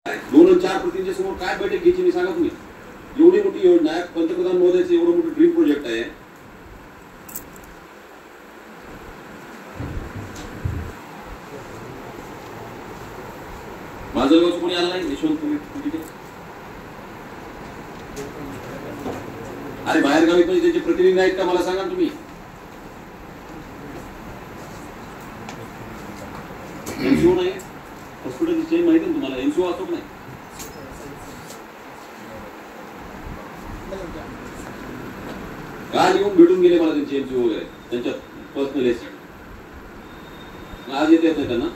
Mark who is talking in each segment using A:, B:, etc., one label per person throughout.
A: 2 आणि 4 प्रतिनिधींच्या समोर काय बैठक घ्यायची मी सांगा तुम्ही. एवढी मोठी योजना आहे, पंतप्रधान मोदीचं एवढं मोठं ड्रीम प्रोजेक्ट आहे. माझं गावचं कोणी आलं नाही. यशवंत तुम्ही अरे बाहेर गावी पण त्याचे प्रतिनिधी आहेत का मला सांगा तुम्ही. एनसीओ नाही हॉस्पिटलची चेन माहिती ना तुम्हाला. एनसीओ असतो नाही काल येऊन भेटून गेले मला त्यांचे एनसीओ वगैरे त्यांच्या पर्सनल आज येते येत नाही त्यांना.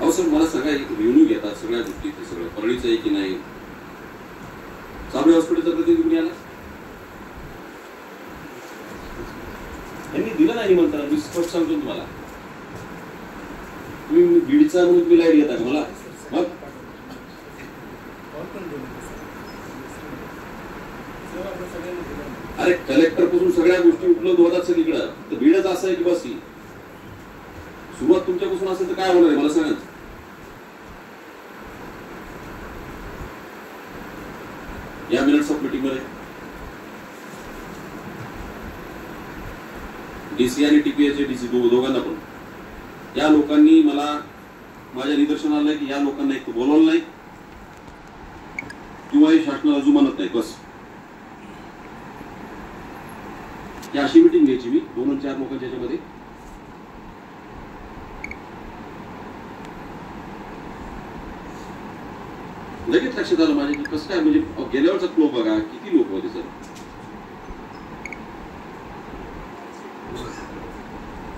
A: अहो सर मला सगळ्या रिव्ह्यू घेतात सगळ्या गोष्टी सगळं परळीचं आहे की नाही. चाबळे हॉस्पिटलचा प्रतिनिधी कुणी आला त्यांनी दिलं नाही म्हणताना. मी स्पष्ट सांगतो तुम्हाला. तुम्ही बीडचा म्हणून तुम्ही लाईट घेता का मला. मग अरे कलेक्टर पासून सगळ्या गोष्टी उपलब्ध होतात सगळीकडं. तर बीडच असं आहे की बस ही सुरुवात तुमच्यापासून असेल तर काय होणार आहे मला सांगा. या मिनिट्स ऑफ मीटिंग मध्ये डीसी आणि टीपीएसचे डीसी दोघांना पण या लोकांनी मला माझ्या निदर्शनाला आलंय की या लोकांना एक बोलवलं नाही किंवा हे शासनाला जुमानत नाही. बस या अशी मीटिंग घ्यायची मी 2 आणि 4 लोकांच्या याच्यामध्ये. लगेच लक्षात आलं माझ्या की कसं काय म्हणजे गेल्यावरचा फ्लो बघा किती लोक होते सर.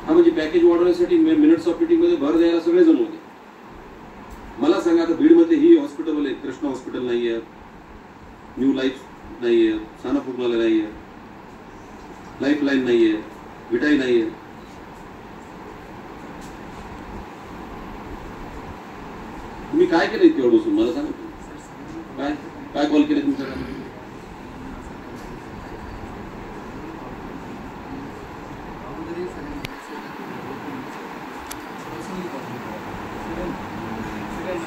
A: हा म्हणजे पॅकेज वाढवण्यासाठी मिनिट्स ऑफ मीटिंग मध्ये भर द्यायला सगळे जण होते. मला सांगा आता बीड मध्ये ही हॉस्पिटल आहे. कृष्णा हॉस्पिटल नाहीये, न्यू लाईफ नाहीये, सानापूरला नाहीये, लाईफलाईन नाहीये, विटाई नाहीये. तुम्ही काय केलं इतके बसून मला सांगा. काय काय कॉल केले तुमच्याकडे.